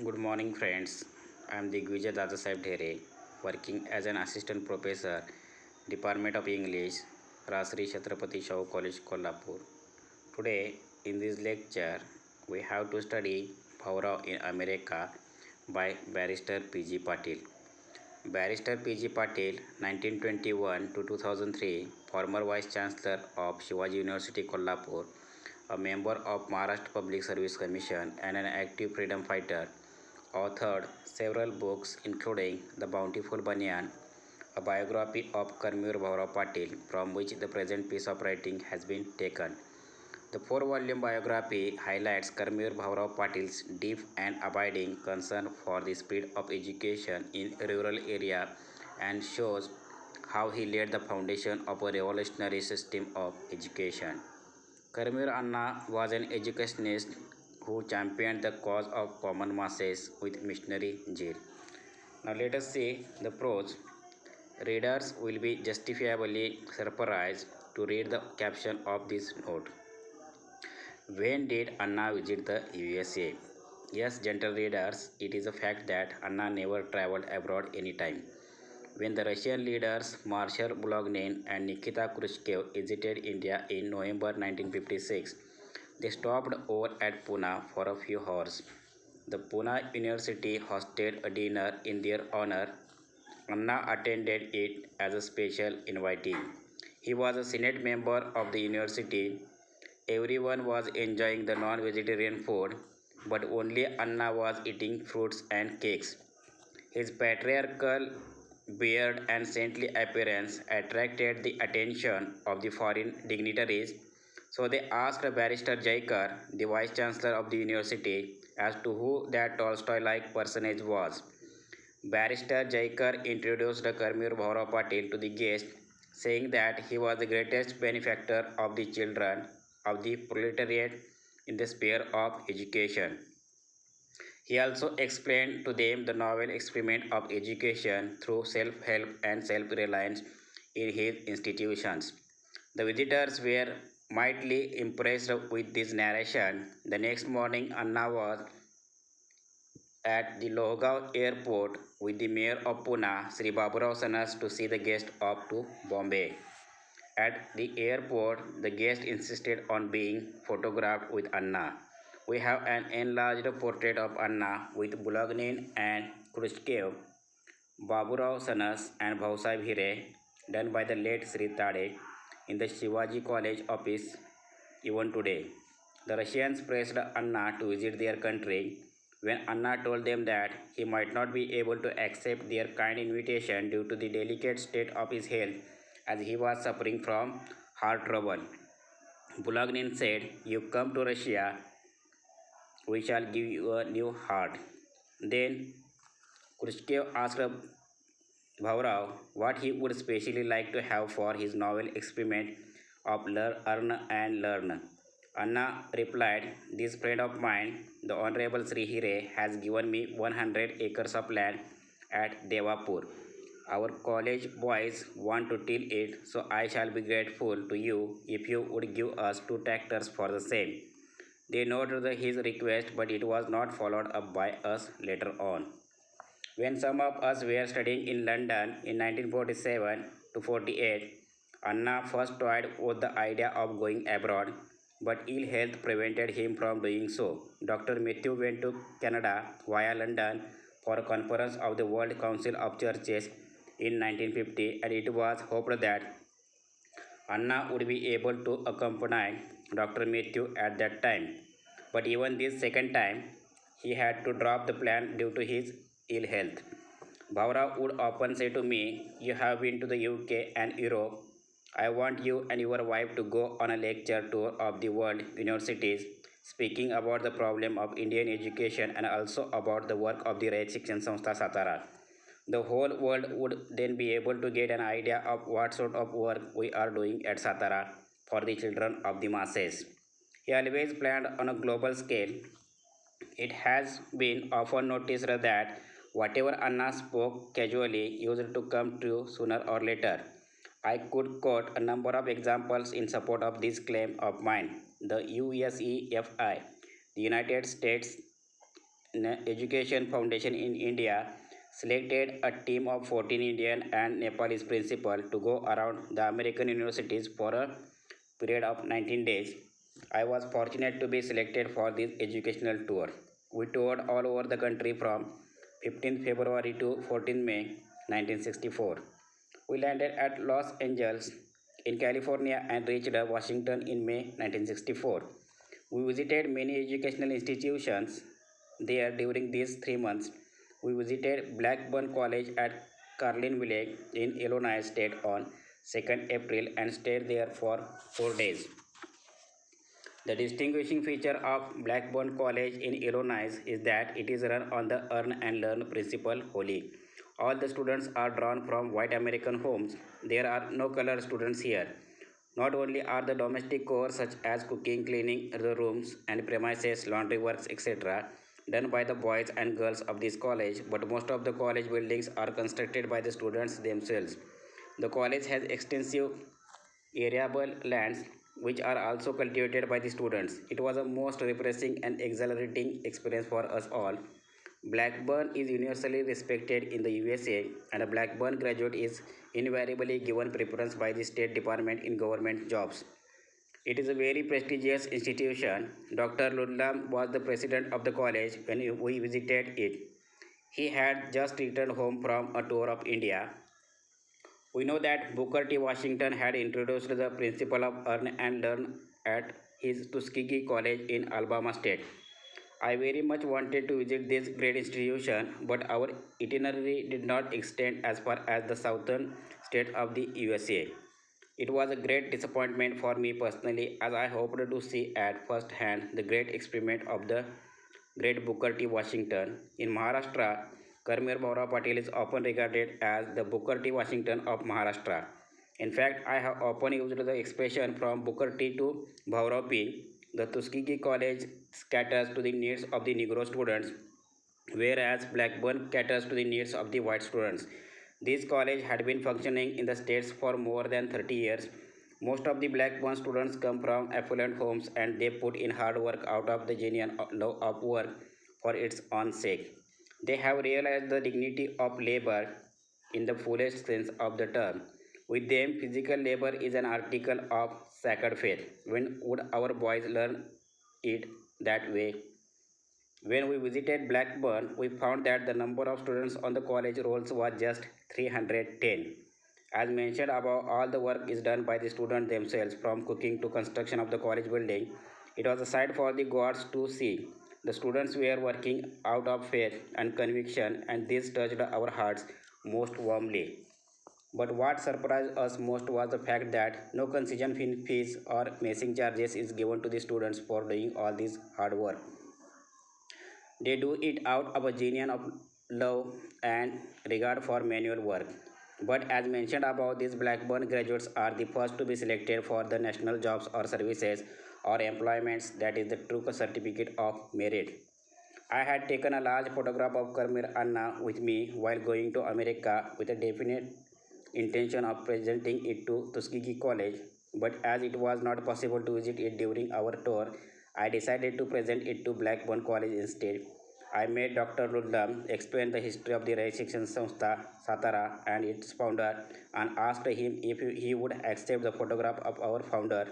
Good morning, friends. I am Digvijay Dadasaheb Dhere, working as an assistant professor, Department of English, Rasri Chhatrapati Shahu College, Kolhapur. Today, in this lecture, we have to study Bhaurao in America by Barrister P.G. Patil. Barrister P.G. Patil, 1921 to 2003, former Vice Chancellor of Shivaji University, Kolhapur, a member of Maharashtra Public Service Commission and an active freedom fighter, authored several books including The Bountiful Banyan, a biography of Karmur Bhaurao Patil, from which the present piece of writing has been taken. The four-volume biography highlights Karmur Bhaurao Patil's deep and abiding concern for the spread of education in rural area and shows how he laid the foundation of a revolutionary system of education. Karmir Anna was an educationist who championed the cause of common masses with missionary zeal. Now let us see the prose. Readers will be justifiably surprised to read the caption of this note. When did Anna visit the USA? Yes, gentle readers, it is a fact that Anna never traveled abroad anytime. When the Russian leaders Marshal Bulognin and Nikita Khrushchev visited India in November 1956, they stopped over at Pune for a few hours. The Pune University hosted a dinner in their honor. Anna attended it as a special invitee. He was a Senate member of the university. Everyone was enjoying the non vegetarian food, but only Anna was eating fruits and cakes. His patriarchal beard and saintly appearance attracted the attention of the foreign dignitaries, so they asked Barrister Jaikar, the vice chancellor of the university, as to who that Tolstoy like personage was. Barrister Jaikar introduced Karmur Bhaurao Patil to the guest, saying that he was the greatest benefactor of the children of the proletariat in the sphere of education. He also explained to them the novel experiment of education through self help and self reliance in his institutions. The visitors were mightily impressed with this narration. The next morning, Anna was at the Lohgaon airport with the mayor of Pune, Sri Baburao Sanas, to see the guest up to Bombay. At the airport, the guest insisted on being photographed with Anna. We have an enlarged portrait of Anna with Bulagnin and Khrushchev, Baburao Sanas and Bhausai Bhire, done by the late Sri Tade in the Shivaji College office even today. The Russians pressed Anna to visit their country. When Anna told them that he might not be able to accept their kind invitation due to the delicate state of his health as he was suffering from heart trouble, Bulagnin said, "You come to Russia, we shall give you a new heart." Then Khrushchev asked Bhaurao what he would specially like to have for his novel experiment of earn and learn. Anna replied, "This friend of mine, the Honorable Sri Hire, has given me 100 acres of land at Devapur. Our college boys want to till it, so I shall be grateful to you if you would give us 2 tractors for the same." They noted his request, but it was not followed up by us later on. When some of us were studying in London in 1947 to 48, Anna first toyed with the idea of going abroad, but ill health prevented him from doing so. Dr. Matthew went to Canada via London for a conference of the World Council of Churches in 1950, and it was hoped that Anna would be able to accompany Dr. Matthew at that time. But even this second time, he had to drop the plan due to his ill health. Bhaura would often say to me, "You have been to the UK and Europe. I want you and your wife to go on a lecture tour of the world universities, speaking about the problem of Indian education and also about the work of the Rayat Shikshan Samstha Satara. The whole world would then be able to get an idea of what sort of work we are doing at Satara for the children of the masses." He always planned on a global scale. It has been often noticed that whatever Anna spoke casually used to come true sooner or later. I could quote a number of examples in support of this claim of mine. The USEFI, the United States Education Foundation in India selected a team of 14 Indian and Nepalese principals to go around the American universities for a period of 19 days. I was fortunate to be selected for this educational tour. We toured all over the country from 15th February to 14th May 1964. We landed at Los Angeles in California and reached Washington in May 1964. We visited many educational institutions there during these 3 months. We visited Blackburn College at Carlinville in Illinois State on 2nd April and stayed there for 4 days. The distinguishing feature of Blackburn College in Illinois is that it is run on the earn and learn principle wholly. All the students are drawn from white American homes. There are no color students here. Not only are the domestic chores such as cooking, cleaning the rooms and premises, laundry works, etc., done by the boys and girls of this college, but most of the college buildings are constructed by the students themselves. The college has extensive arable lands which are also cultivated by the students. It was a most refreshing and exhilarating experience for us all. Blackburn is universally respected in the USA, and a Blackburn graduate is invariably given preference by the State Department in government jobs. It is a very prestigious institution. Dr. Ludlam was the president of the college when we visited it. He had just returned home from a tour of India. We know that Booker T. Washington had introduced the principle of earn and learn at his Tuskegee College in Alabama State. I very much wanted to visit this great institution, but our itinerary did not extend as far as the southern state of the USA. It was a great disappointment for me personally, as I hoped to see at first hand the great experiment of the great Booker T. Washington. In Maharashtra, Bhaurao Patil is often regarded as the Booker T. Washington of Maharashtra. In fact, I have often used the expression from Booker T to Bhaurao P. The Tuskegee College caters to the needs of the Negro students, whereas Blackburn caters to the needs of the white students. This college had been functioning in the States for more than 30 years. Most of the Blackburn students come from affluent homes and they put in hard work out of the genuine love of work for its own sake. They have realized the dignity of labor in the fullest sense of the term. With them, physical labor is an article of sacred faith. When would our boys learn it that way? When we visited Blackburn, we found that the number of students on the college rolls was just 310. As mentioned above, all the work is done by the students themselves, from cooking to construction of the college building. It was a sight for the gods to see. The students were working out of faith and conviction, and this touched our hearts most warmly. But what surprised us most was the fact that no concession fees or messing charges is given to the students for doing all this hard work. They do it out of a genuine of love and regard for manual work. But as mentioned above, these Blackburn graduates are the first to be selected for the national jobs or services or employments, that is the true certificate of merit. I had taken a large photograph of Karmir Anna with me while going to America with a definite intention of presenting it to Tuskegee College, but as it was not possible to visit it during our tour, I decided to present it to Blackburn College instead. I made Dr. Ludlam explain the history of the Registration Samstha Satara and its founder and asked him if he would accept the photograph of our founder.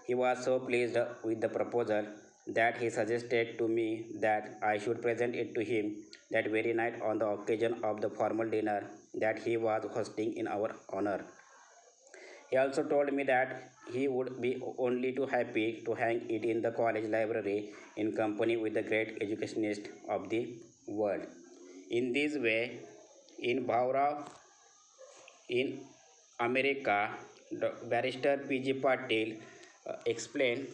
He was so pleased with the proposal that he suggested to me that I should present it to him that very night on the occasion of the formal dinner that he was hosting in our honor. He also told me that he would be only too happy to hang it in the college library in company with the great educationist of the world. In this way, in Bhaurao, in America, Barrister P.G. Patil explained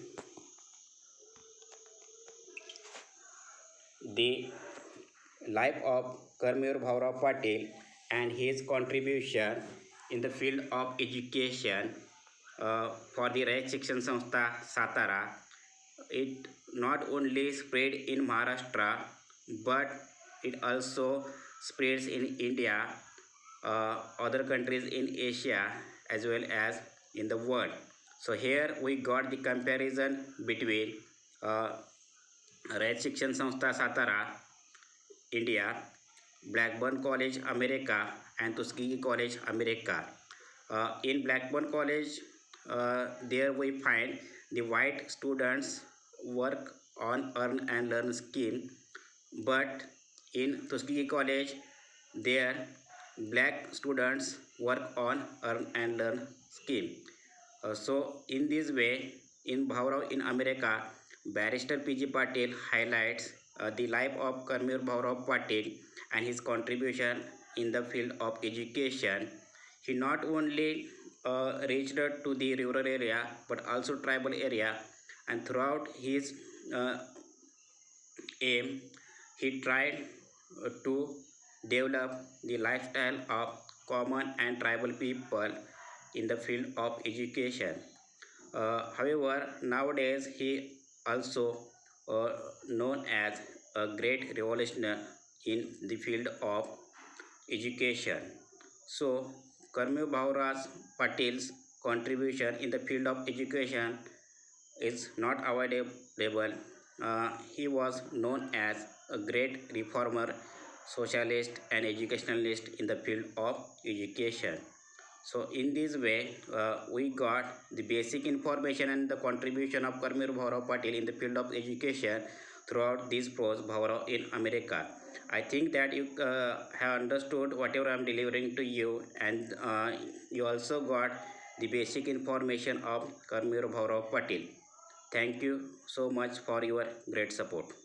the life of Karmir Bhaurao Patil and his contribution in the field of education for the Raj Shikshan Samstha Satara. It not only spread in Maharashtra but it also spreads in India, other countries in Asia as well as in the world. So here we got the comparison between uh, Raj Shikshan Samstha Satara India, Blackburn College, America, and Tuskegee College, America. In Blackburn College, there we find the white students work on earn and learn scheme, but in Tuskegee College, there black students work on earn and learn scheme. So in this way, in Bhaurao in America, Barrister P.G. Patil highlights the life of Karmir Bhaurao Patil and his contribution in the field of education. He not only reached to the rural area but also tribal area, and throughout his uh, aim, he tried to develop the lifestyle of common and tribal people in the field of education. However, nowadays he also uh, known as a great revolutionary in the field of education. So, Karmi Bhaura's Patil's contribution in the field of education is not avoidable. He was known as a great reformer, socialist, and educationalist in the field of education. So, in this way, we got the basic information and the contribution of Karmir Bhaurao Patil in the field of education throughout this prose Bhaurao in America. I think that you have understood whatever I am delivering to you, and you also got the basic information of Karmir Bhaurao Patil. Thank you so much for your great support.